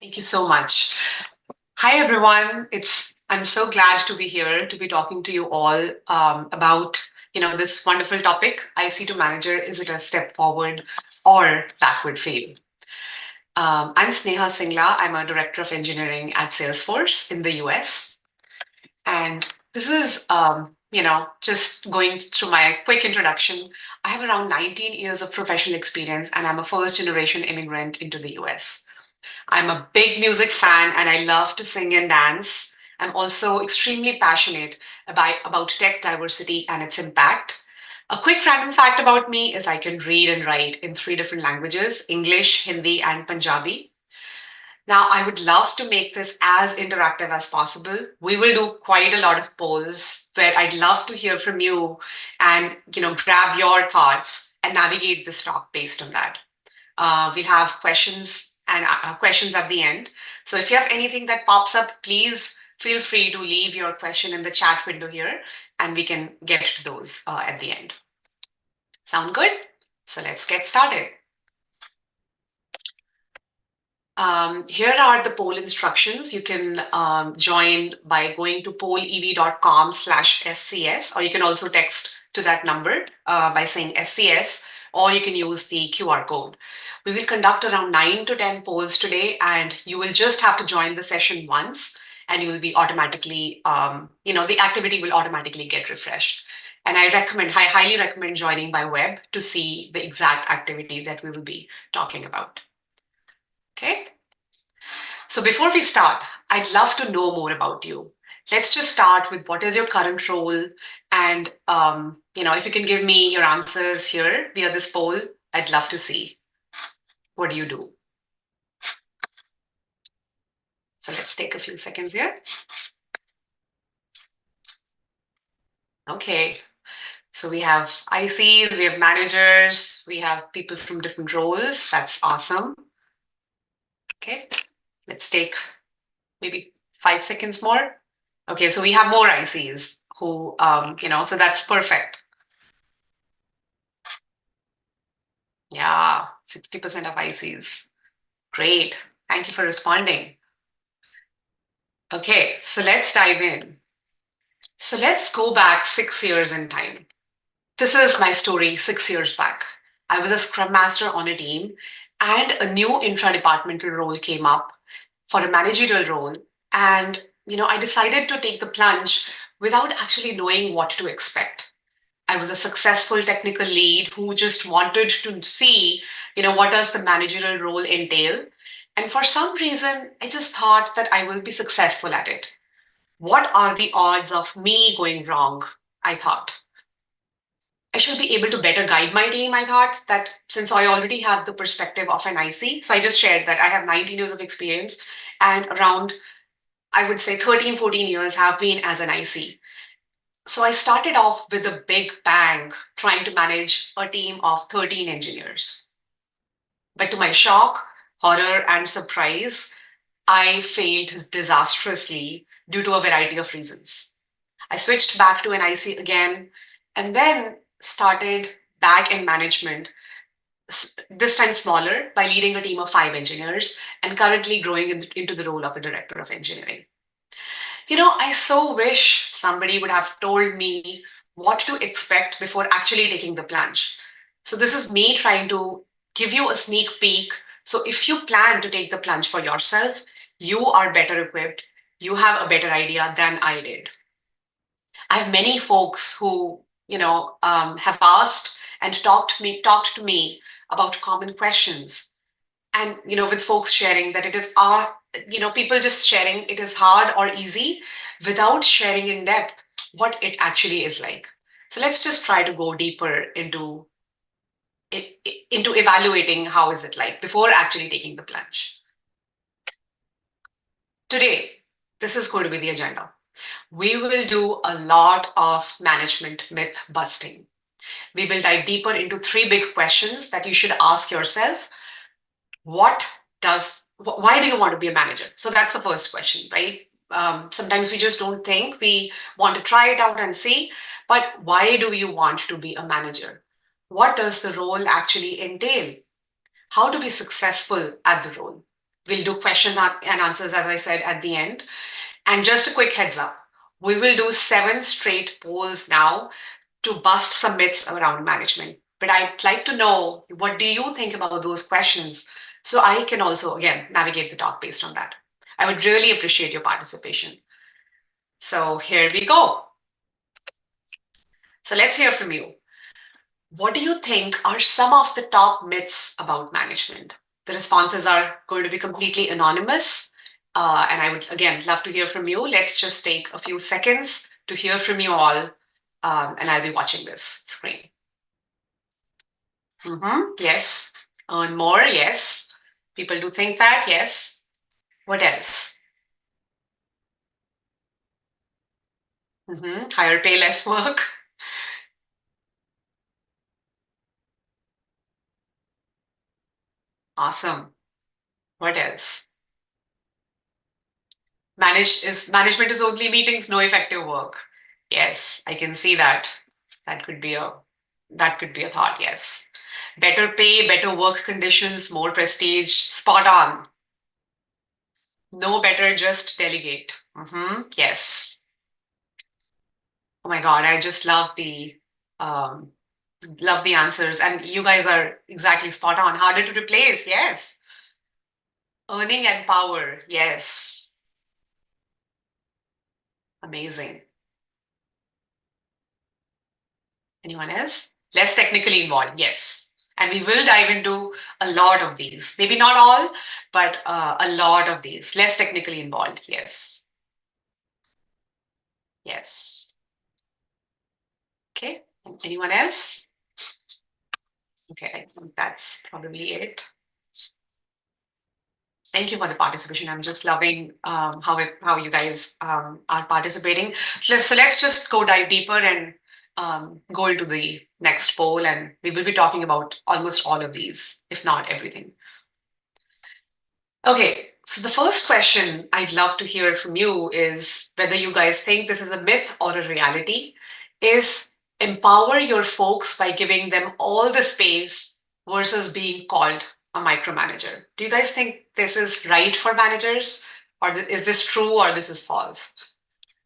Thank you so much. Hi, everyone. I'm so glad to be here to be talking to you all about this wonderful topic. IC to manager, is it a step forward or backward for you? I'm Sneha Singla. I'm a director of engineering at Salesforce in the US, and this is just going through my quick introduction. I have around 19 years of professional experience, and I'm a first generation immigrant into the US. I'm a big music fan and I love to sing and dance. I'm also extremely passionate about tech diversity and its impact. A quick random fact about me is I can read and write in three different languages: English, Hindi, and Punjabi. Now, I would love to make this as interactive as possible. We will do quite a lot of polls where I'd love to hear from you and grab your thoughts and navigate this talk based on that. We'll have questions at the end. So if you have anything that pops up, please feel free to leave your question in the chat window here, and we can get to those at the end. Sound good? So let's get started. Here are the poll instructions. You can join by going to pollev.com/SCS, or you can also text to that number by saying SCS, or you can use the QR code. We will conduct around 9 to 10 polls today, and you will just have to join the session once, and you will be automatically, the activity will automatically get refreshed. And I highly recommend joining by web to see the exact activity that we will be talking about. Okay. So before we start, I'd love to know more about you. Let's just start with what is your current role, and if you can give me your answers here via this poll, I'd love to see. What do you do? So let's take a few seconds here. Okay. So we have ICs, we have managers, we have people from different roles. That's awesome. Okay. Let's take maybe 5 seconds more. Okay, so we have more ICs who, so that's perfect. Yeah, 60% of ICs. Great. Thank you for responding. Okay, so let's dive in. So let's go back 6 years in time. This is my story 6 years back. I was a scrum master on a team, and a new intra-departmental role came up for a managerial role. And, I decided to take the plunge without actually knowing what to expect. I was a successful technical lead who just wanted to see, what does the managerial role entail? And for some reason, I just thought that I will be successful at it. What are the odds of me going wrong? I thought. I should be able to better guide my team. I thought that since I already have the perspective of an IC, so I just shared that I have 19 years of experience, and around, I would say 13, 14 years have been as an IC. So I started off with a big bang, trying to manage a team of 13 engineers. But to my shock, horror, and surprise, I failed disastrously due to a variety of reasons. I switched back to an IC again, and then started back in management, this time smaller, by leading a team of 5 engineers, and currently growing into the role of a director of engineering. I so wish somebody would have told me what to expect before actually taking the plunge. So this is me trying to give you a sneak peek. So if you plan to take the plunge for yourself, you are better equipped. You have a better idea than I did. I have many folks who, have asked and talked to me about common questions. And, with folks sharing that it is people just sharing it is hard or easy without sharing in depth what it actually is like. So let's just try to go deeper into evaluating how is it like before actually taking the plunge. Today, this is going to be the agenda. We will do a lot of management myth busting. We will dive deeper into 3 big questions that you should ask yourself. Why do you want to be a manager? So that's the first question, right? Sometimes we just don't think, we want to try it out and see, but why do you want to be a manager? What does the role actually entail? How to be successful at the role? We'll do question and answers, as I said, at the end. And just a quick heads up, we will do 7 straight polls now to bust some myths around management. But I'd like to know, what do you think about those questions? So I can also, again, navigate the talk based on that. I would really appreciate your participation. So here we go. So let's hear from you. What do you think are some of the top myths about management? The responses are going to be completely anonymous. And I would, again, love to hear from you. Let's just take a few seconds to hear from you all. And I'll be watching this screen. Yes. Earn more. Yes. People do think that. Yes. What else? Higher pay, less work. Awesome. What else? Management is only meetings, no effective work. Yes, I can see that. That could be a that could be a thought, yes. Better pay, better work conditions, more prestige, spot on. No better, just delegate. Yes. Oh my God, I just um, love the answers. And you guys are exactly spot on. Harder to replace, yes. Earning and power, yes. Amazing. Anyone else? Less technically involved, yes. And we will dive into a lot of these. Maybe not all, but a lot of these. Less technically involved, yes. Yes. Okay. And anyone else? Okay, I think that's probably it. Thank you for the participation. I'm just loving how you guys are participating. So let's just go dive deeper and go into the next poll, and we will be talking about almost all of these, if not everything. Okay, so the first question I'd love to hear from you is whether you guys think this is a myth or a reality. Is empower your folks by giving them all the space versus being called a micromanager. Do you guys think this is right for managers, or is this true or this is false?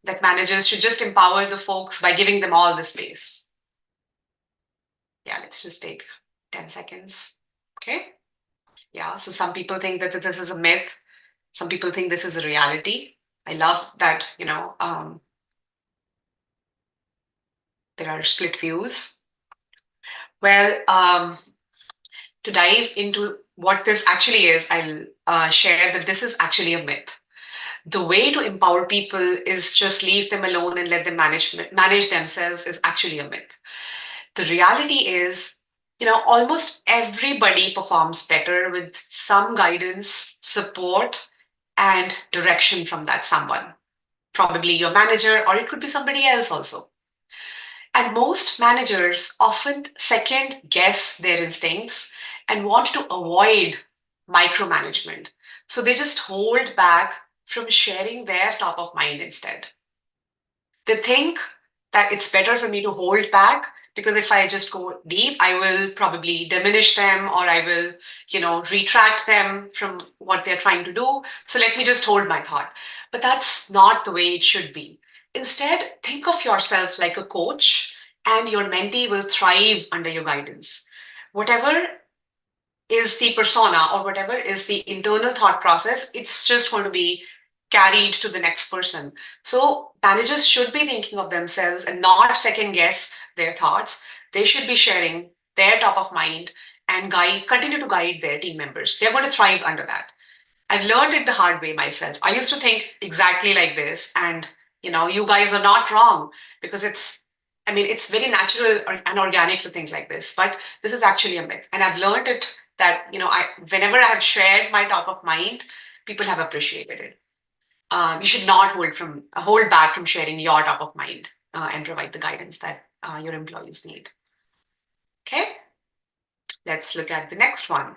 That managers should just empower the folks by giving them all the space. Yeah, let's just take 10 seconds. Okay. Yeah, so some people think that this is a myth. Some people think this is a reality. I love that, there are split views. Well, to dive into what this actually is, I'll share that this is actually a myth. The way to empower people is just leave them alone and let them manage themselves is actually a myth. The reality is, almost everybody performs better with some guidance, support, and direction from that someone. Probably your manager, or it could be somebody else also. And most managers often second guess their instincts and want to avoid micromanagement. So they just hold back from sharing their top of mind instead. They think that it's better for me to hold back because if I just go deep, I will probably diminish them or I will, retract them from what they're trying to do. So let me just hold my thought. But that's not the way it should be. Instead, think of yourself like a coach and your mentee will thrive under your guidance. Whatever is the persona or whatever is the internal thought process, it's just going to be carried to the next person. So managers should be thinking of themselves and not second guess their thoughts. They should be sharing their top of mind and continue to guide their team members. They're going to thrive under that. I've learned it the hard way myself. I used to think exactly like this, and you guys are not wrong because it's very natural and organic to think like this. But this is actually a myth, and I've learned it that whenever I have shared my top of mind, people have appreciated it. You should not hold back from sharing your top of mind and provide the guidance that your employees need. Okay, let's look at the next one.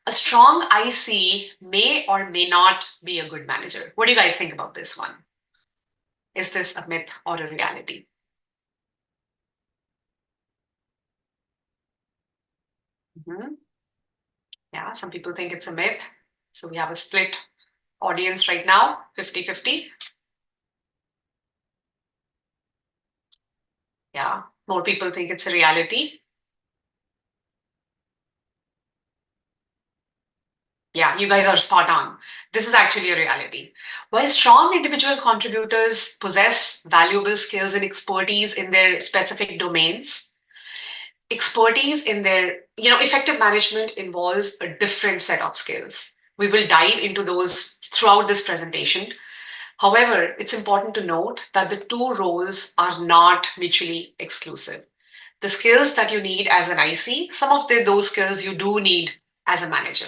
A strong IC may or may not be a good manager. What do you guys think about this one? Is this a myth or a reality? Mhm. Yeah, some people think it's a myth. So we have a split audience right now, 50-50. Yeah, more people think it's a reality. Yeah, you guys are spot on. This is actually a reality. While strong individual contributors possess valuable skills and expertise in their specific domains, expertise in their, effective management involves a different set of skills. We will dive into those throughout this presentation. However, it's important to note that the two roles are not mutually exclusive. The skills that you need as an IC, some of those skills you do need as a manager.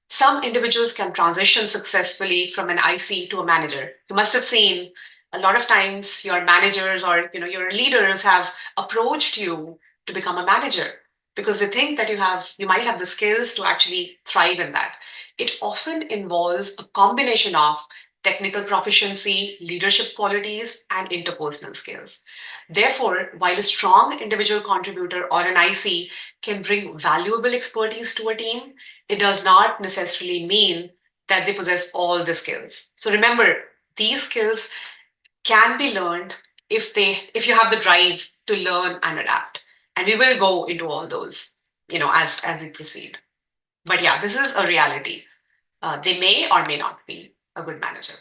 Some individuals can transition successfully from an IC to a manager. You must have seen a lot of times your managers or your leaders have approached you to become a manager because they think that you might have the skills to actually thrive in that. It often involves a combination of technical proficiency, leadership qualities, and interpersonal skills. Therefore, while a strong individual contributor or an IC can bring valuable expertise to a team, it does not necessarily mean that they possess all the skills. So remember, these skills can be learned if you have the drive to learn and adapt. And we will go into all those, as we proceed. But yeah, this is a reality. They may or may not be a good manager.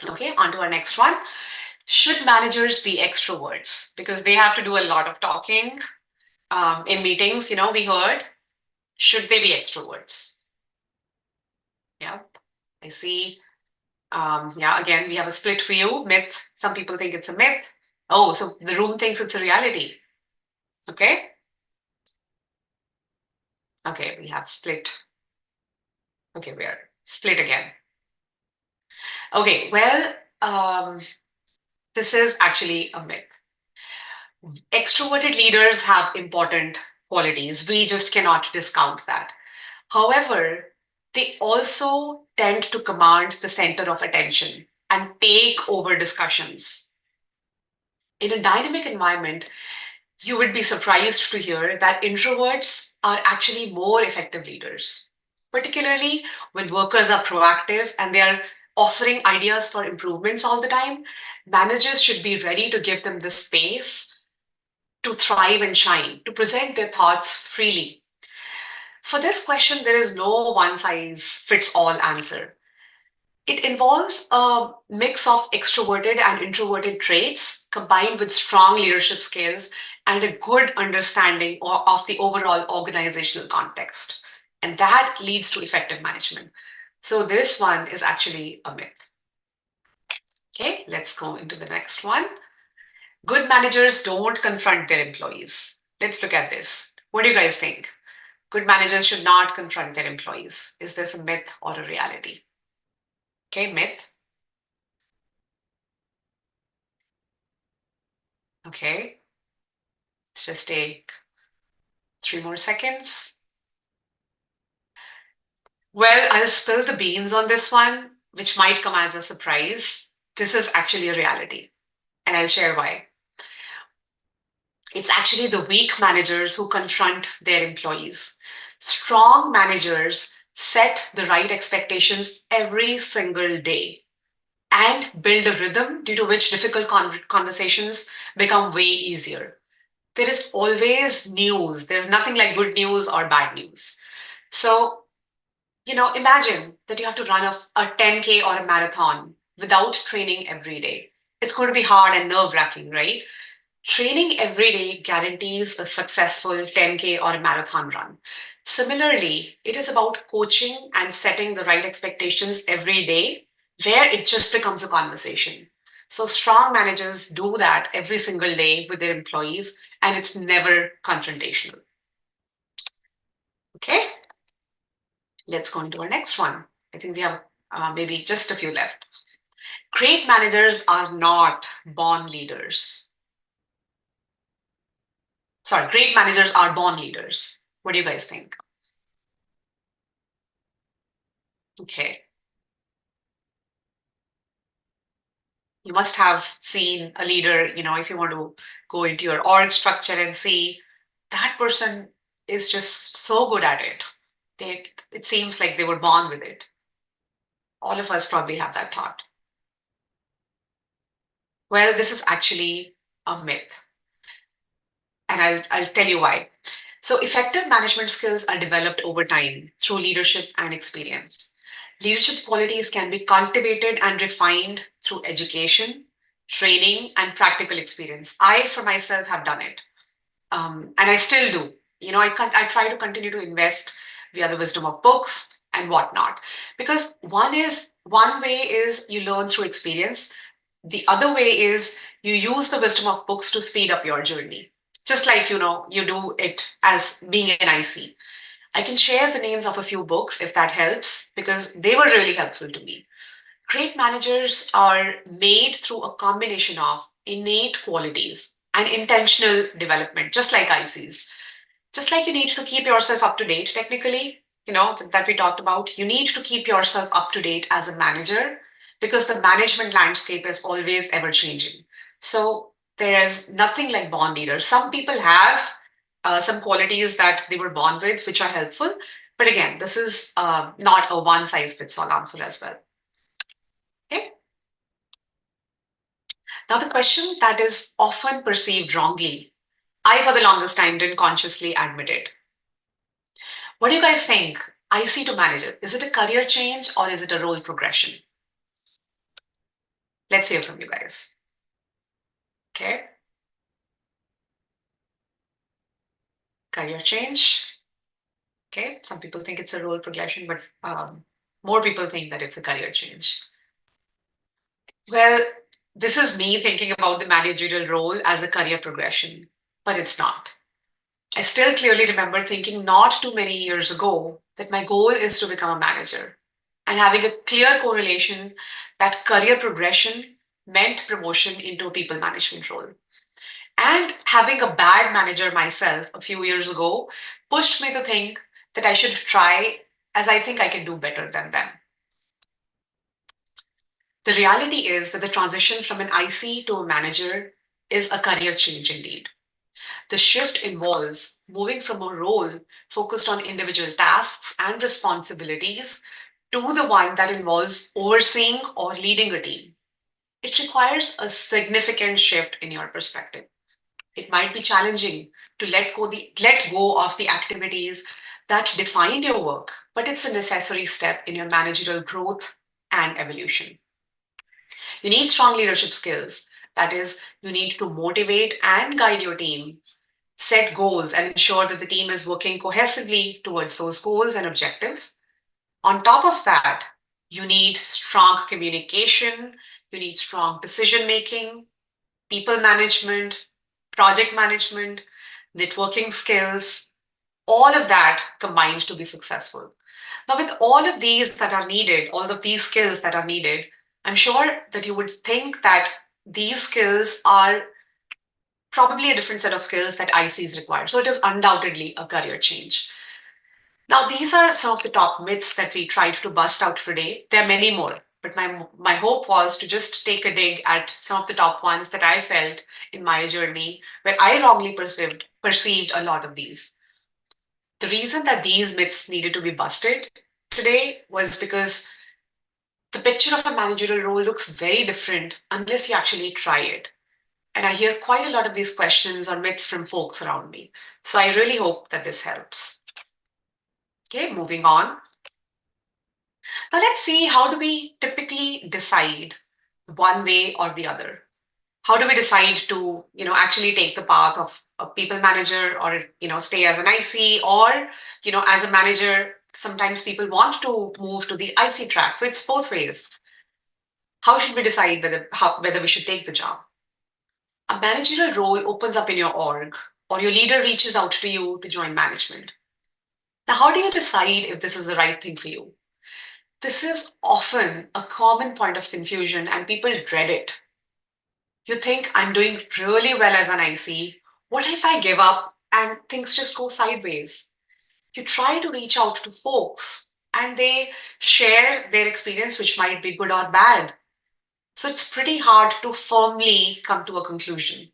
Okay, on to our next one. Should managers be extroverts? Because they have to do a lot of talking in meetings, we heard. Should they be extroverts? Yeah, I see. Yeah, again, we have a split view, myth. Some people think it's a myth. Oh, so the room thinks it's a reality. Okay. Okay, we have split. Okay, we are split again. Okay, well, this is actually a myth. Extroverted leaders have important qualities. We just cannot discount that. However, they also tend to command the center of attention and take over discussions. In a dynamic environment, you would be surprised to hear that introverts are actually more effective leaders, particularly when workers are proactive and they are offering ideas for improvements all the time. Managers should be ready to give them the space to thrive and shine, to present their thoughts freely. For this question, there is no one size fits all answer. It involves a mix of extroverted and introverted traits combined with strong leadership skills and a good understanding of the overall organizational context. And that leads to effective management. So this one is actually a myth. Okay, let's go into the next one. Good managers don't confront their employees. Let's look at this. What do you guys think? Good managers should not confront their employees. Is this a myth or a reality? Okay, myth. Okay, let's just take 3 more seconds. Well, I'll spill the beans on this one, which might come as a surprise. This is actually a reality, and I'll share why. It's actually the weak managers who confront their employees. Strong managers set the right expectations every single day and build a rhythm due to which difficult conversations become way easier. There is always news. There's nothing like good news or bad news. So, imagine that you have to run a 10K or a marathon without training every day. It's going to be hard and nerve-wracking, right? Training every day guarantees a successful 10K or a marathon run. Similarly, it is about coaching and setting the right expectations every day, where it just becomes a conversation. So, strong managers do that every single day with their employees, and it's never confrontational. Okay, let's go into our next one. I think we have maybe just a few left. Great managers are not born leaders. Sorry, great managers are born leaders. What do you guys think? Okay. You must have seen a leader, if you want to go into your org structure and see that person is just so good at it. It seems like they were born with it. All of us probably have that thought. Well, this is actually a myth, and I'll tell you why. So, effective management skills are developed over time through leadership and experience. Leadership qualities can be cultivated and refined through education, training, and practical experience. I, for myself, have done it, and I still do. I try to continue to invest via the wisdom of books and whatnot, because one way is you learn through experience. The other way is you use the wisdom of books to speed up your journey, just like you do it as being an IC. I can share the names of a few books if that helps, because they were really helpful to me. Great managers are made through a combination of innate qualities and intentional development, just like ICs. Just like you need to keep yourself up to date, technically, that we talked about, you need to keep yourself up to date as a manager, because the management landscape is always ever changing. So there's nothing like born leaders. Some people have some qualities that they were born with, which are helpful. But again, this is not a one size fits all answer as well. Okay. Now, the question that is often perceived wrongly, I, for the longest time, didn't consciously admit it. What do you guys think? IC to manager, is it a career change or is it a role progression? Let's hear from you guys. Okay. Career change. Okay. Some people think it's a role progression, but more people think that it's a career change. Well, this is me thinking about the managerial role as a career progression, but it's not. I still clearly remember thinking not too many years ago that my goal is to become a manager, and having a clear correlation that career progression meant promotion into a people management role. And having a bad manager myself a few years ago pushed me to think that I should try, as I think I can do better than them. The reality is that the transition from an IC to a manager is a career change indeed. The shift involves moving from a role focused on individual tasks and responsibilities to the one that involves overseeing or leading a team. It requires a significant shift in your perspective. It might be challenging to let go of the activities that defined your work, but it's a necessary step in your managerial growth and evolution. You need strong leadership skills. That is, you need to motivate and guide your team, set goals, and ensure that the team is working cohesively towards those goals and objectives. On top of that, you need strong communication, you need strong decision making, people management, project management, networking skills, all of that combined to be successful. Now, with all of these that are needed, all of these skills that are needed, I'm sure that you would think that these skills are probably a different set of skills that ICs require. So it is undoubtedly a career change. Now, these are some of the top myths that we tried to bust out today. There are many more, but my hope was to just take a dig at some of the top ones that I felt in my journey where I wrongly perceived a lot of these. The reason that these myths needed to be busted today was because the picture of a managerial role looks very different unless you actually try it. And I hear quite a lot of these questions or myths from folks around me. So I really hope that this helps. Okay, moving on. Now let's see, how do we typically decide one way or the other? How do we decide to, actually take the path of a people manager, or, stay as an IC, or, as a manager, sometimes people want to move to the IC track. So it's both ways. How should we decide whether we should take the job? A managerial role opens up in your org, or your leader reaches out to you to join management. Now, how do you decide if this is the right thing for you? This is often a common point of confusion, and people dread it. You think, I'm doing really well as an IC. What if I give up and things just go sideways? You try to reach out to folks and they share their experience, which might be good or bad. So it's pretty hard to firmly come to a conclusion.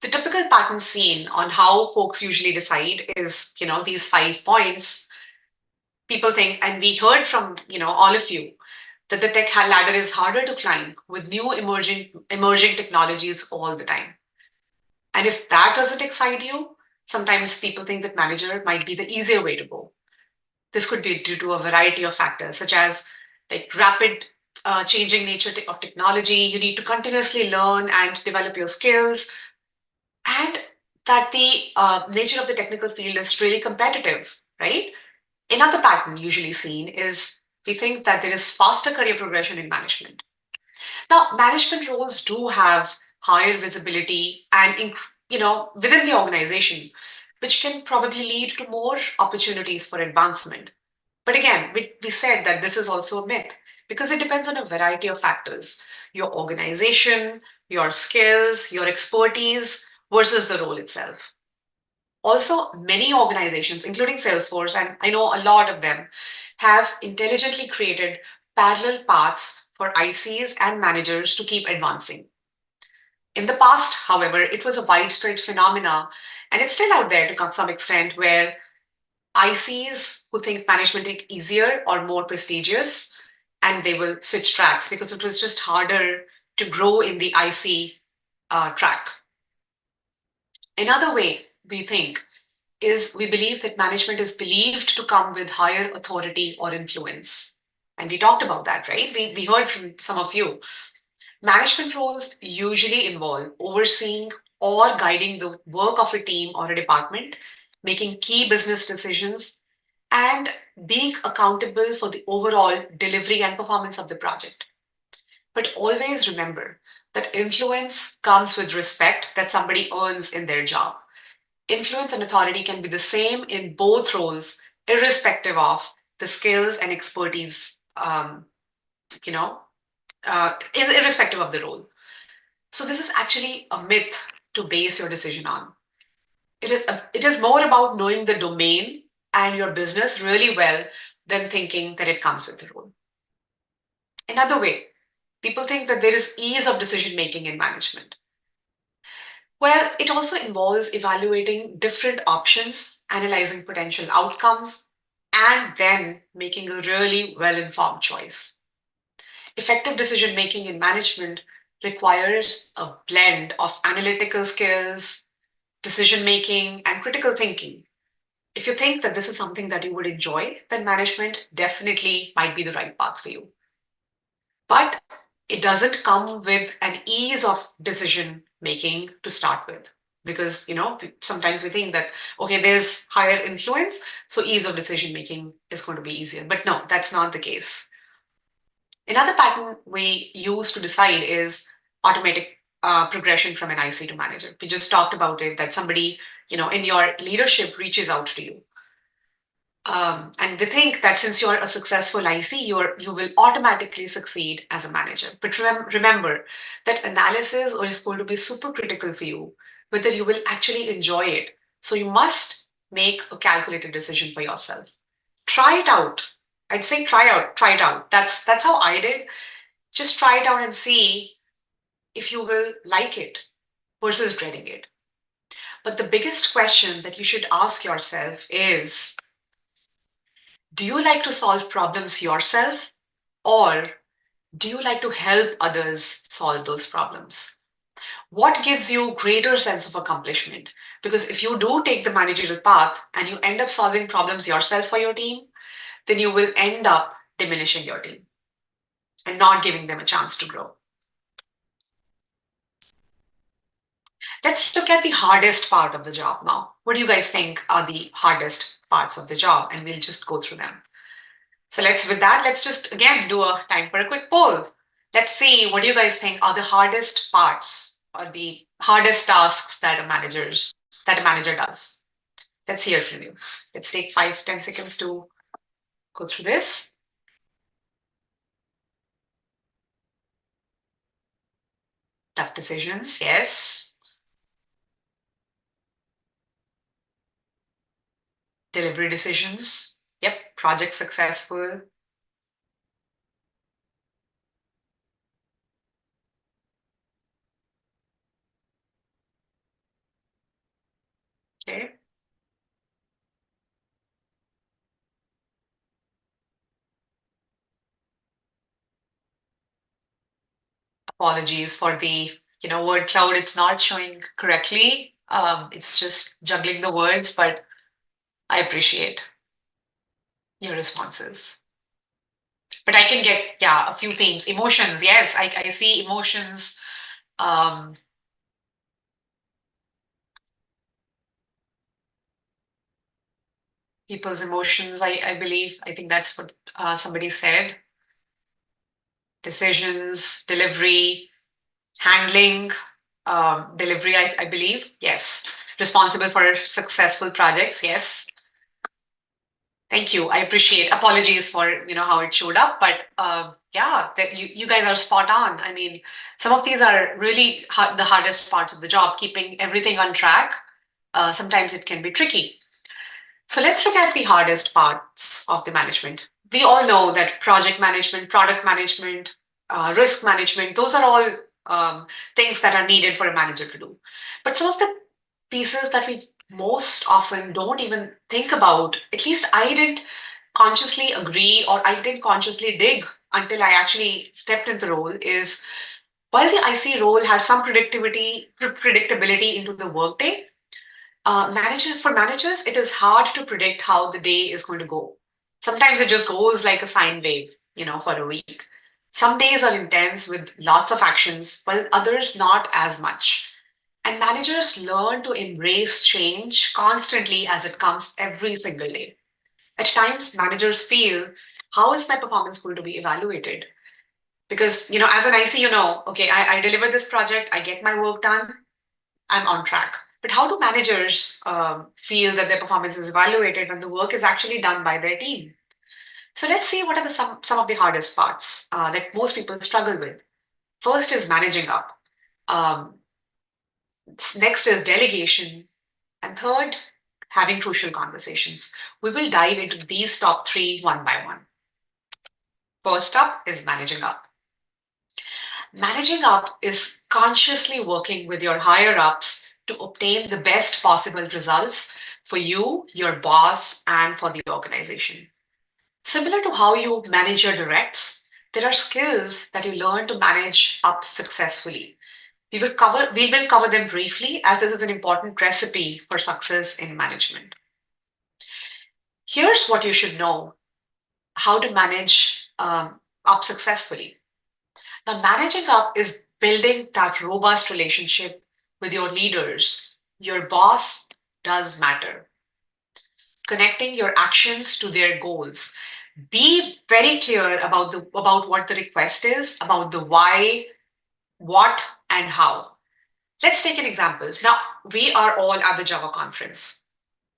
The typical pattern seen on how folks usually decide is, these 5 points. people think, and we heard from all of you, that the tech ladder is harder to climb with new emerging technologies all the time. And if that doesn't excite you, sometimes people think that manager might be the easier way to go. This could be due to a variety of factors, such as like rapid changing nature of technology. You need to continuously learn and develop your skills, and that the nature of the technical field is really competitive, right? Another pattern usually seen is we think that there is faster career progression in management. Now, management roles do have higher visibility and within the organization, which can probably lead to more opportunities for advancement. But again, we said that this is also a myth because it depends on a variety of factors: your organization, your skills, your expertise versus the role itself. Also, many organizations, including Salesforce, and I know a lot of them, have intelligently created parallel paths for ICs and managers to keep advancing. In the past, however, it was a widespread phenomena, and it's still out there to some extent, where ICs who think management is easier or more prestigious, and they will switch tracks because it was just harder to grow in the IC track. Another way we think is we believe that management is believed to come with higher authority or influence. And we talked about that, right? We heard from some of you. Management roles usually involve overseeing or guiding the work of a team or a department, making key business decisions, and being accountable for the overall delivery and performance of the project. But always remember that influence comes with respect that somebody earns in their job. Influence and authority can be the same in both roles, irrespective of the skills and expertise, you know, irrespective of the role. So this is actually a myth to base your decision on. It is more about knowing the domain and your business really well than thinking that it comes with the role. Another way, people think that there is ease of decision making in management. Well, it also involves evaluating different options, analyzing potential outcomes, and then making a really well informed choice. Effective decision making in management requires a blend of analytical skills, decision making, and critical thinking. If you think that this is something that you would enjoy, then management definitely might be the right path for you. But it doesn't come with an ease of decision making to start with. Because sometimes we think that okay, there's higher influence, so ease of decision making is going to be easier. But no, that's not the case. Another pattern we use to decide is automatic progression from an IC to manager. We just talked about it, that somebody in your leadership reaches out to you. And we think that since you're a successful IC, you will automatically succeed as a manager. But remember that analysis is going to be super critical for you, whether you will actually enjoy it. So you must make a calculated decision for yourself. Try it out. I'd say try it out. That's how I did. Just try it out and see if you will like it versus dreading it. But the biggest question that you should ask yourself is, do you like to solve problems yourself, or do you like to help others solve those problems? What gives you greater sense of accomplishment? Because if you do take the managerial path and you end up solving problems yourself for your team, then you will end up diminishing your team and not giving them a chance to grow. Let's look at the hardest part of the job now. What do you guys think are the hardest parts of the job? And we'll just go through them. So let's just again do a time for a quick poll. Let's see, what do you guys think are the hardest parts or the hardest tasks that a manager does? Let's hear from you. Let's take 5-10 seconds to go through this. Tough decisions, yes. Delivery decisions, yep. Project successful, okay. Apologies for the word cloud. It's not showing correctly. It's just juggling the words, but I appreciate your responses. But I can get, yeah, a few themes. Emotions, yes, I see emotions. Um, People's emotions, I believe. I think that's what somebody said. Decisions, delivery, handling, delivery, I believe. Yes. Responsible for successful projects, yes. Thank you. I appreciate. Apologies for how it showed up, but yeah, that you guys are spot on. I mean, some of these are really the hardest parts of the job, keeping everything on track. Sometimes it can be tricky. So let's look at the hardest parts of the management. We all know that project management, product management, risk management, those are all things that are needed for a manager to do. But some of the pieces that we most often don't even think about, at least I didn't consciously agree or I didn't consciously dig until I actually stepped into the role, is while the IC role has some predictability into the workday, for managers, it is hard to predict how the day is going to go. Sometimes it just goes like a sine wave, for a week. Some days are intense with lots of actions, while others not as much. And managers learn to embrace change constantly as it comes every single day. At times, managers feel, how is my performance going to be evaluated? Because, as an IC, okay, I deliver this project, I get my work done, I'm on track. But how do managers feel that their performance is evaluated when the work is actually done by their team? So let's see what are some of the hardest parts that most people struggle with. First is managing up. Um, Next is delegation. And third, having crucial conversations. We will dive into these top three one by one. First up is managing up. Managing up is consciously working with your higher ups to obtain the best possible results for you, your boss, and for the organization. Similar to how you manage your directs, there are skills that you learn to manage up successfully. We will cover them briefly as this is an important recipe for success in management. Here's what you should know: how to manage up successfully. Now, managing up is building that robust relationship with your leaders. Your boss does matter. Connecting your actions to their goals. Be very clear about what the request is, about the why, what, and how. Let's take an example. Now, we are all at the Java conference.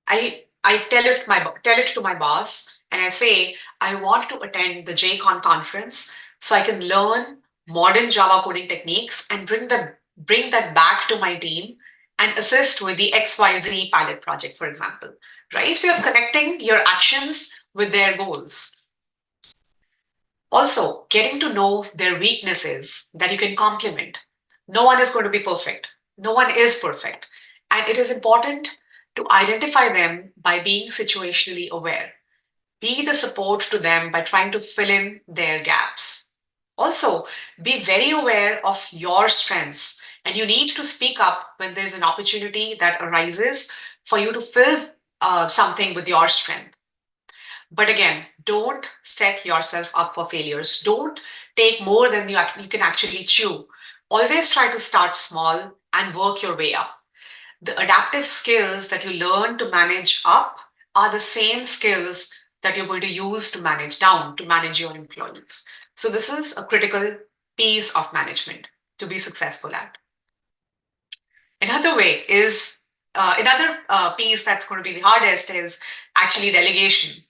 I tell it to my boss and I say I want to attend the JCON conference so I can learn modern Java coding techniques and bring that back to my team and assist with the XYZ pilot project, for example. Right? So you're connecting your actions with their goals. Also, getting to know their weaknesses that you can complement. No one is going to be perfect. No one is perfect. And it is important to identify them by being situationally aware. Be the support to them by trying to fill in their gaps. Also, be very aware of your strengths, and you need to speak up when there's an opportunity that arises for you to fill something with your strength. But again, don't set yourself up for failures. Don't take more than you can actually chew. Always try to start small and work your way up. The adaptive skills that you learn to manage up are the same skills that you're going to use to manage down, to manage your employees. So, this is a critical piece of management to be successful at. Another way is another piece that's going to be the hardest is actually delegation.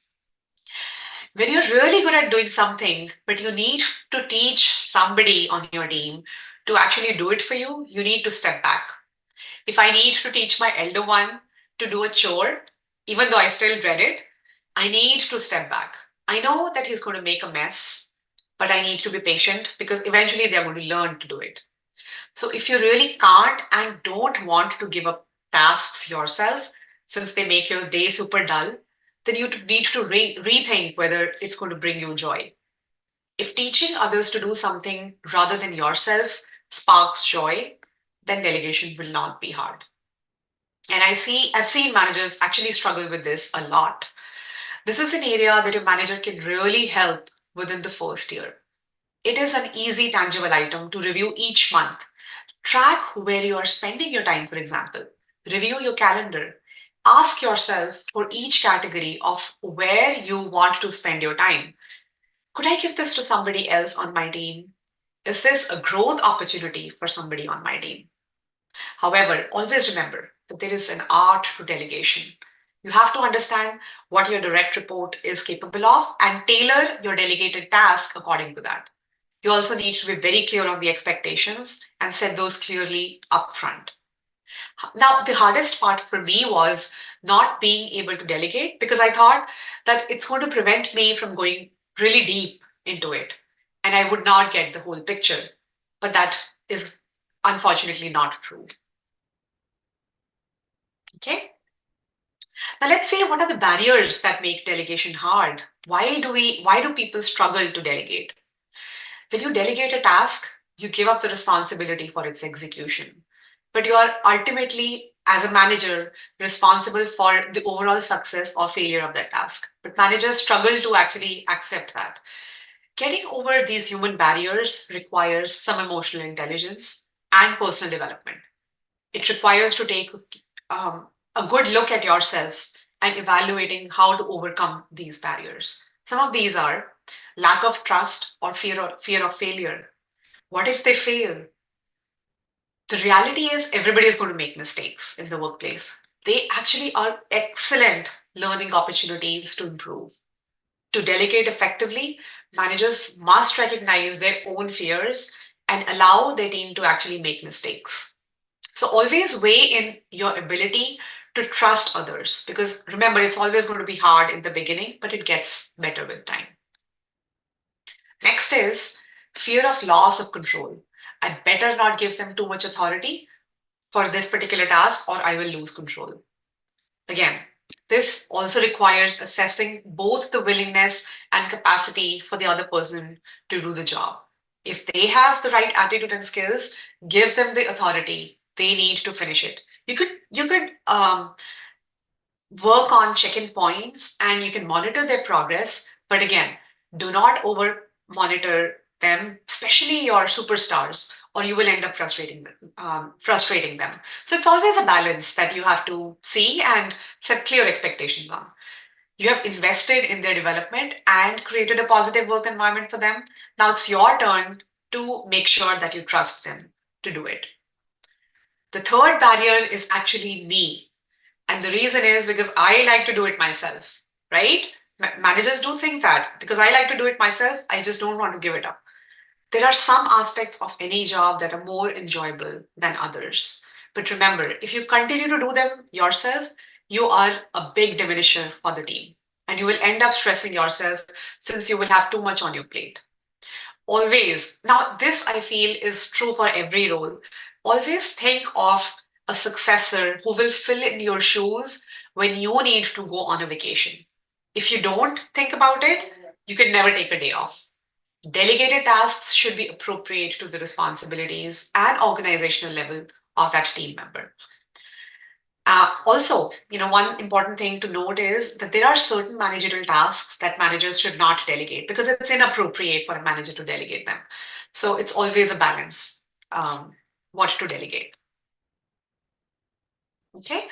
When you're really good at doing something, but you need to teach somebody on your team to actually do it for you, you need to step back. If I need to teach my elder one to do a chore, even though I still dread it, I need to step back. I know that he's going to make a mess, but I need to be patient because eventually they're going to learn to do it. So if you really can't and don't want to give up tasks yourself, since they make your day super dull, then you need to rethink whether it's going to bring you joy. If teaching others to do something rather than yourself sparks joy, then delegation will not be hard. And I've seen managers actually struggle with this a lot. This is an area that a manager can really help within the first year. It is an easy, tangible item to review each month. Track where you are spending your time, for example. Review your calendar. Ask yourself for each category of where you want to spend your time. Could I give this to somebody else on my team? Is this a growth opportunity for somebody on my team? However, always remember that there is an art to delegation. You have to understand what your direct report is capable of and tailor your delegated task according to that. You also need to be very clear on the expectations and set those clearly upfront. Now, the hardest part for me was not being able to delegate because I thought that it's going to prevent me from going really deep into it and I would not get the whole picture. But that is unfortunately not true. Okay. Now let's say what are the barriers that make delegation hard? Why do people struggle to delegate? When you delegate a task, you give up the responsibility for its execution. But you are ultimately, as a manager, responsible for the overall success or failure of that task. But managers struggle to actually accept that. Getting over these human barriers requires some emotional intelligence and personal development. It requires to take a good look at yourself and evaluating how to overcome these barriers. Some of these are lack of trust or fear of failure. What if they fail? The reality is everybody is going to make mistakes in the workplace. They actually are excellent learning opportunities to improve. To delegate effectively, managers must recognize their own fears and allow their team to actually make mistakes. So always weigh in your ability to trust others because remember, it's always going to be hard in the beginning, but it gets better with time. Next is fear of loss of control. I better not give them too much authority for this particular task or I will lose control. Again, this also requires assessing both the willingness and capacity for the other person to do the job. If they have the right attitude and skills, give them the authority. They need to finish it. You could work on check-in points and you can monitor their progress. But again, do not over monitor them, especially your superstars, or you will end up frustrating them. So it's always a balance that you have to see and set clear expectations on. You have invested in their development and created a positive work environment for them. Now it's your turn to make sure that you trust them to do it. The third barrier is actually me. And the reason is because I like to do it myself, right? Managers do think that because I like to do it myself, I just don't want to give it up. There are some aspects of any job that are more enjoyable than others. But remember, if you continue to do them yourself, you are a big diminisher for the team. And you will end up stressing yourself since you will have too much on your plate. Always. Now, this I feel is true for every role. Always think of a successor who will fill in your shoes when you need to go on a vacation. If you don't think about it, you can never take a day off. Delegated tasks should be appropriate to the responsibilities and organizational level of that team member. Also, one important thing to note is that there are certain managerial tasks that managers should not delegate because it's inappropriate for a manager to delegate them. So it's always a balance what to delegate. Okay.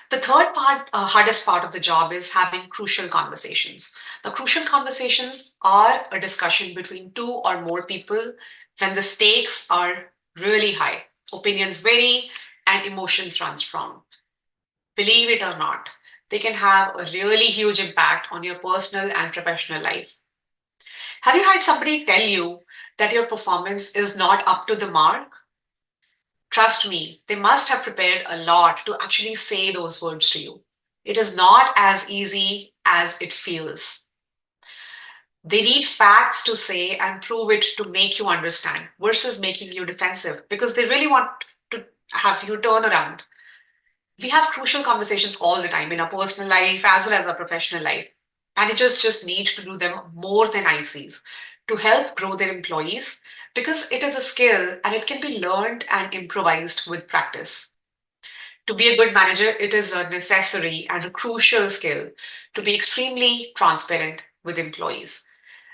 The third part, hardest part of the job is having crucial conversations. The crucial conversations are a discussion between two or more people when the stakes are really high. Opinions vary and emotions run strong. Believe it or not, they can have a really huge impact on your personal and professional life. Have you had somebody tell you that your performance is not up to the mark? Trust me, they must have prepared a lot to actually say those words to you. It is not as easy as it feels. They need facts to say and prove it to make you understand versus making you defensive because they really want to have you turn around. We have crucial conversations all the time in our personal life as well as our professional life. Managers just need to do them more than ICs to help grow their employees because it is a skill and it can be learned and improvised with practice. To be a good manager, it is a necessary and a crucial skill to be extremely transparent with employees.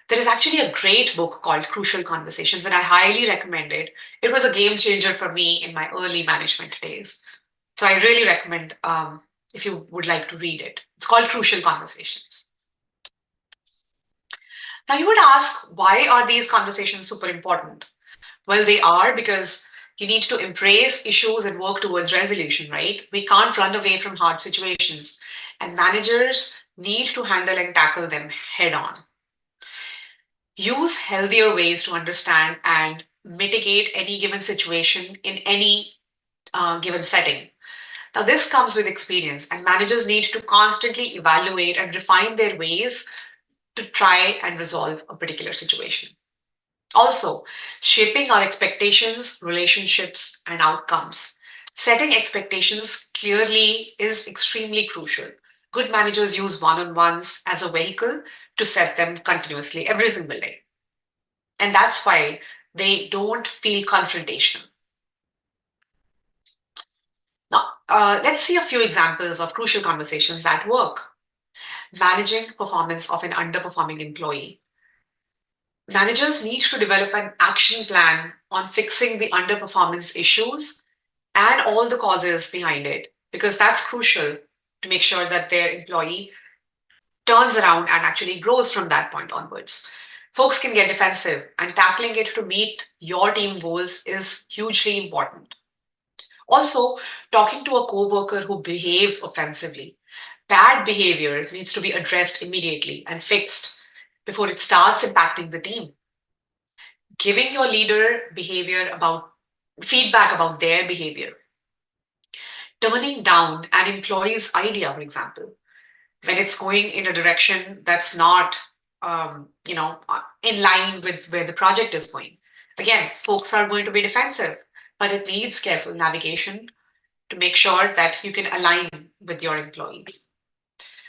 There is actually a great book called Crucial Conversations, and I highly recommend it. It was a game changer for me in my early management days. So I really recommend if you would like to read it. It's called Crucial Conversations. Now, you would ask, why are these conversations super important? Well, they are because you need to embrace issues and work towards resolution, right? We can't run away from hard situations, and managers need to handle and tackle them head on. Use healthier ways to understand and mitigate any given situation in any given setting. Now, this comes with experience, and managers need to constantly evaluate and refine their ways to try and resolve a particular situation. Also, shaping our expectations, relationships, and outcomes. Setting expectations clearly is extremely crucial. Good managers use one on ones as a vehicle to set them continuously every single day. And that's why they don't feel confrontational. Now, let's see a few examples of crucial conversations at work. Managing performance of an underperforming employee. Managers need to develop an action plan on fixing the underperformance issues and all the causes behind it, because that's crucial to make sure that their employee turns around and actually grows from that point onwards. Folks can get defensive, and tackling it to meet your team goals is hugely important. Also, talking to a coworker who behaves offensively. Bad behavior needs to be addressed immediately and fixed before it starts impacting the team. Giving your leader behavior about feedback about their behavior. Turning down an employee's idea, for example, when it's going in a direction that's not in line with where the project is going. Again, folks are going to be defensive, but it needs careful navigation to make sure that you can align with your employee.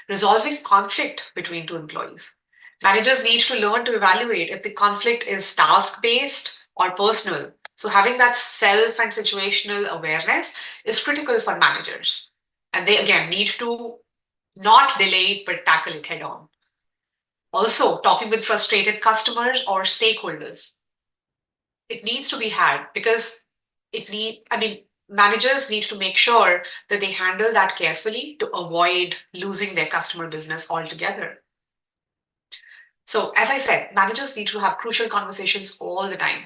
Resolving conflict between two employees. Managers need to learn to evaluate if the conflict is task based or personal. So, having that self and situational awareness is critical for managers. And they again need to not delay it, but tackle it head on. Also, talking with frustrated customers or stakeholders. It needs to be had because managers need to make sure that they handle that carefully to avoid losing their customer business altogether. So, as I said, managers need to have crucial conversations all the time.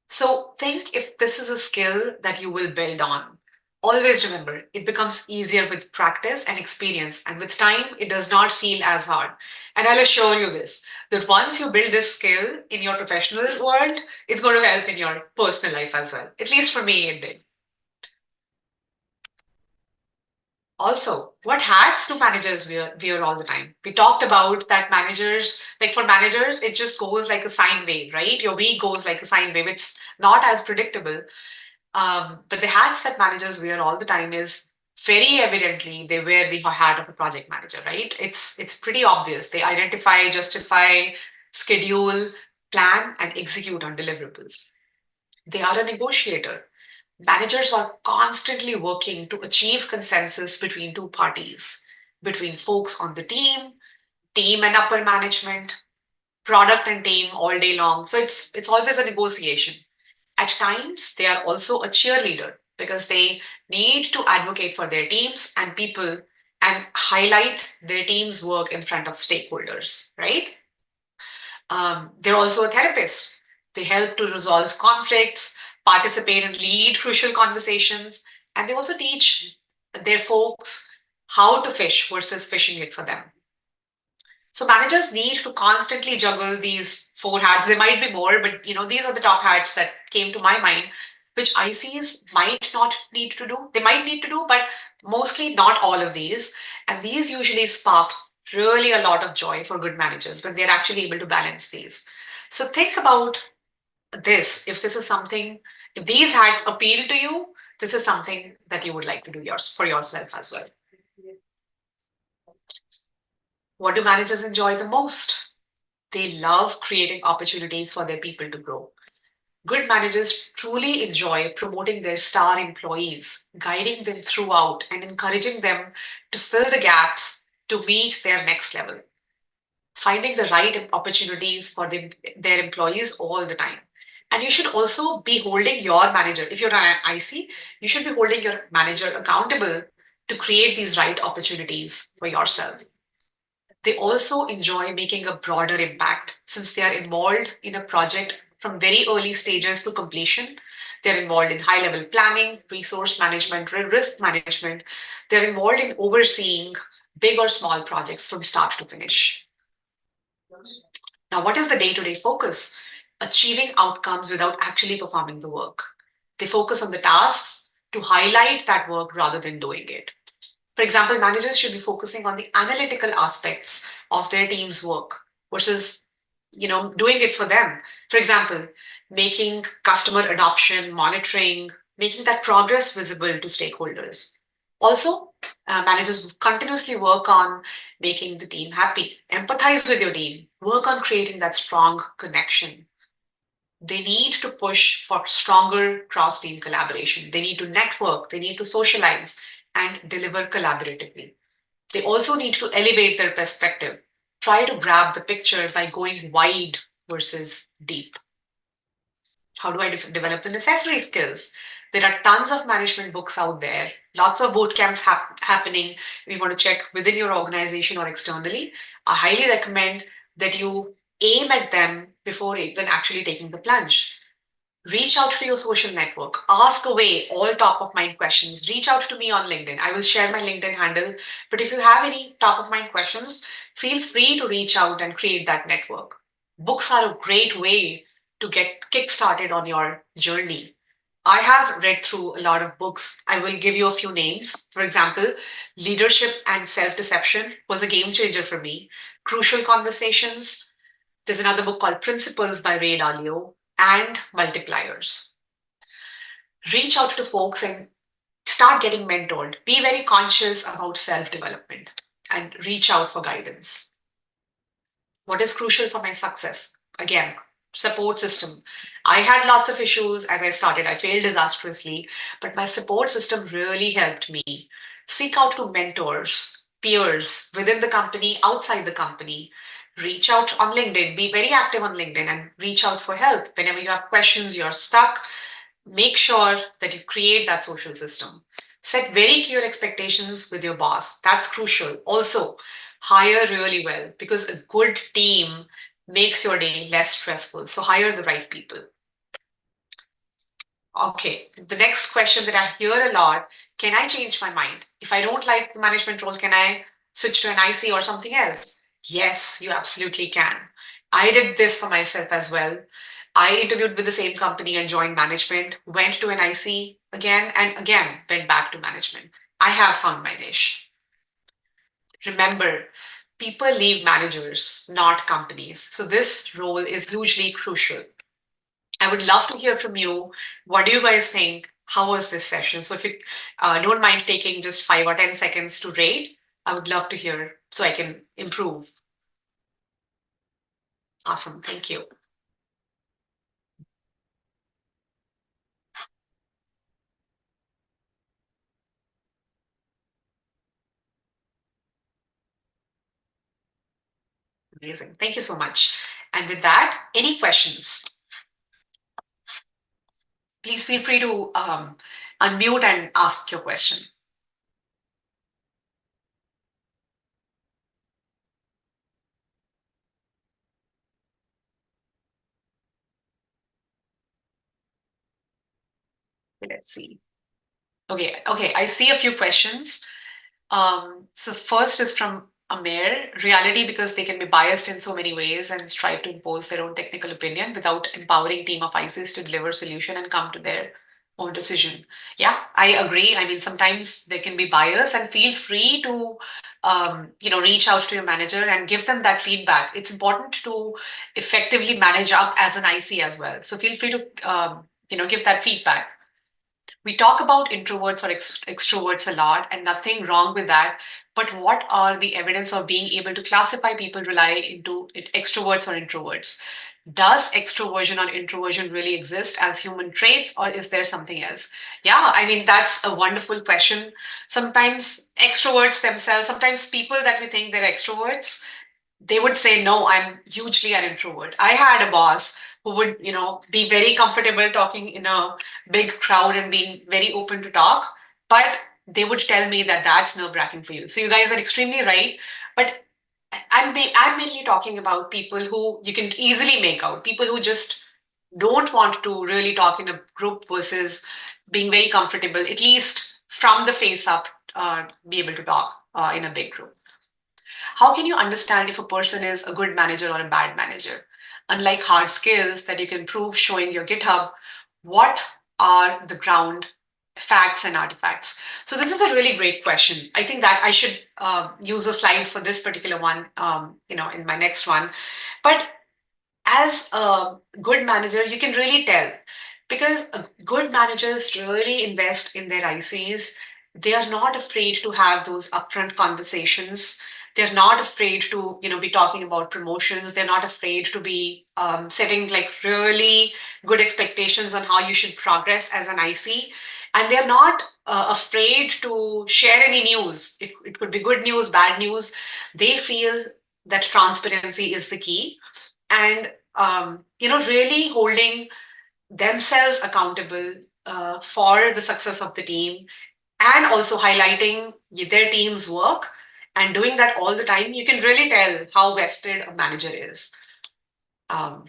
So, think if this is a skill that you will build on. Always remember, it becomes easier with practice and experience, and with time, it does not feel as hard. And I'll assure you this, that once you build this skill in your professional world, it's going to help in your personal life as well. At least for me, it did. Also, what hats do managers wear all the time? We talked about that managers, like for managers, it just goes like a sine wave, right? Your week goes like a sine wave. It's not as predictable. But the hats that managers wear all the time is very evidently they wear the hat of a project manager, right? It's pretty obvious. They identify, justify, schedule, plan, and execute on deliverables. They are a negotiator. Managers are constantly working to achieve consensus between two parties, between folks on the team and upper management, product and team all day long. So it's always a negotiation. At times, they are also a cheerleader because they need to advocate for their teams and people and highlight their team's work in front of stakeholders, right? They're also a therapist. They help to resolve conflicts, participate and lead crucial conversations, and they also teach their folks how to fish versus fishing it for them. So managers need to constantly juggle these four hats. There might be more, but these are the top hats that came to my mind, which ICs might not need to do. They might need to do, but mostly not all of these. And these usually spark really a lot of joy for good managers when they're actually able to balance these. So think about this. If this is something, if these hats appeal to you, this is something that you would like to do for yourself as well. What do managers enjoy the most? They love creating opportunities for their people to grow. Good managers truly enjoy promoting their star employees, guiding them throughout, and encouraging them to fill the gaps to meet their next level, finding the right opportunities for their employees all the time. And you should also be holding your manager, if you're an IC, you should be holding your manager accountable to create these right opportunities for yourself. They also enjoy making a broader impact since they are involved in a project from very early stages to completion. They're involved in high level planning, resource management, risk management. They're involved in overseeing big or small projects from start to finish. Now, what is the day to day focus? Achieving outcomes without actually performing the work. They focus on the tasks to highlight that work rather than doing it. For example, managers should be focusing on the analytical aspects of their team's work versus doing it for them. For example, making customer adoption, monitoring, making that progress visible to stakeholders. Also, managers continuously work on making the team happy, empathize with your team, work on creating that strong connection. They need to push for stronger cross team collaboration. They need to network, they need to socialize and deliver collaboratively. They also need to elevate their perspective, try to grab the picture by going wide versus deep. How do I develop the necessary skills? There are tons of management books out there, lots of boot camps happening. If you want to check within your organization or externally, I highly recommend that you aim at them before even actually taking the plunge. Reach out to your social network, ask away all top of mind questions. Reach out to me on LinkedIn. I will share my LinkedIn handle. But if you have any top of mind questions, feel free to reach out and create that network. Books are a great way to get kick started on your journey. I have read through a lot of books. I will give you a few names. For example, Leadership and Self Deception was a game changer for me. Crucial Conversations. There's another book called Principles by Ray Dalio and Multipliers. Reach out to folks and start getting mentored. Be very conscious about self development and reach out for guidance. What is crucial for my success? Again, support system. I had lots of issues as I started. I failed disastrously, but my support system really helped me. Seek out to mentors, peers within the company, outside the company. Reach out on LinkedIn, be very active on LinkedIn and reach out for help. Whenever you have questions, you're stuck, make sure that you create that social system. Set very clear expectations with your boss. That's crucial. Also, hire really well because a good team makes your day less stressful. So hire the right people. Okay, the next question that I hear a lot, can I change my mind? If I don't like the management role, can I switch to an IC or something else? Yes, you absolutely can. I did this for myself as well. I interviewed with the same company and joined management, went to an IC again and again, went back to management. I have found my niche. Remember, people leave managers, not companies. So this role is hugely crucial. I would love to hear from you. What do you guys think? How was this session? So if you don't mind taking just 5 or 10 seconds to rate, I would love to hear so I can improve. Awesome. Thank you. Amazing. Thank you so much. And with that, any questions? Please feel free to unmute and ask your question. Let's see. Okay. I see a few questions. So first is from Amir, reality because they can be biased in so many ways and strive to impose their own technical opinion without empowering team of ICs to deliver solution and come to their own decision. Yeah, I agree. I mean, sometimes there can be bias and feel free to, reach out to your manager and give them that feedback. It's important to effectively manage up as an IC as well. So feel free to, give that feedback. We talk about introverts or extroverts a lot, and nothing wrong with that. But what are the evidence of being able to classify people rely into extroverts or introverts? Does extroversion or introversion really exist as human traits, or is there something else? Yeah, I mean, that's a wonderful question. Sometimes extroverts themselves, sometimes people that we think they're extroverts, they would say, no, I'm hugely an introvert. I had a boss who would, be very comfortable talking in a big crowd and being very open to talk, but they would tell me that that's nerve-wracking for you. So you guys are extremely right. But I'm mainly talking about people who you can easily make out, people who just don't want to really talk in a group versus being very comfortable, at least from the face up, be able to talk in a big group. How can you understand if a person is a good manager or a bad manager? Unlike hard skills that you can prove showing your GitHub, what are the ground facts and artifacts? So this is a really great question. I think that I should use a slide for this particular one, in my next one. But as a good manager, you can really tell because good managers really invest in their ICs. They are not afraid to have those upfront conversations. They're not afraid to, be talking about promotions. They're not afraid to be setting like really good expectations on how you should progress as an IC. And they're not afraid to share any news. It could be good news, bad news. They feel that transparency is the key and really holding themselves accountable for the success of the team and also highlighting their team's work and doing that all the time. You can really tell how vested a manager is. um,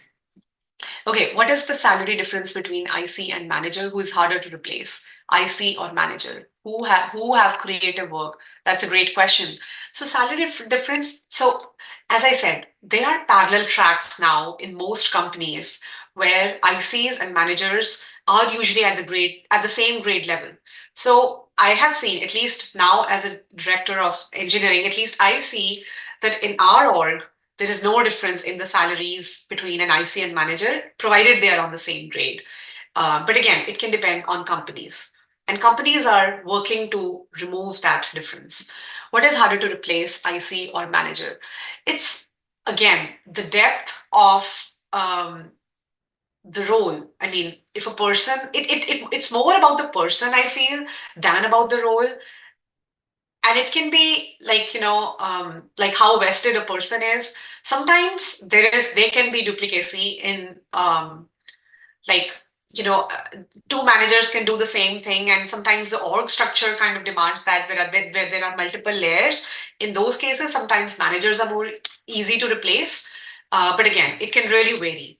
Okay, what is the salary difference between IC and manager? Who is harder to replace, IC or manager? Who have creative work? That's a great question. So salary difference. So as I said, there are parallel tracks now in most companies where ICs and managers are usually at the same grade level. So I have seen, at least now as a director of engineering, at least I see that in our org, there is no difference in the salaries between an IC and manager, provided they are on the same grade. But again, it can depend on companies. And companies are working to remove that difference. What is harder to replace, IC or manager? It's, again, the depth of the role. I mean, if a person, it's more about the person, I feel, than about the role. And it can be like like how vested a person is. Sometimes there can be duplicacy in like two managers can do the same thing, and sometimes the org structure kind of demands that where there are multiple layers. In those cases, sometimes managers are more easy to replace, but again, it can really vary.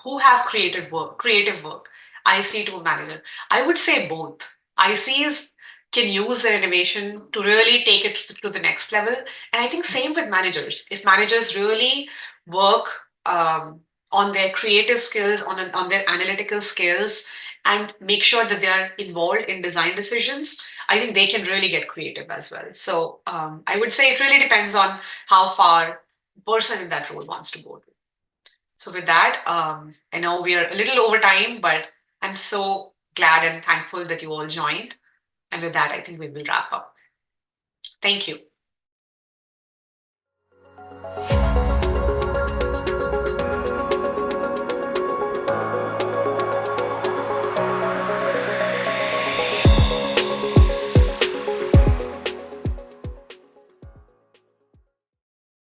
Who have creative work, IC to a manager? I would say both. ICs can use their innovation to really take it to the next level. And I think same with managers. If managers really work on their creative skills, on their analytical skills, and make sure that they are involved in design decisions, I think they can really get creative as well. So I would say it really depends on how far the person in that role wants to go. So with that, I know we are a little over time, but I'm so glad and thankful that you all joined. And with that, I think we will wrap up. Thank you.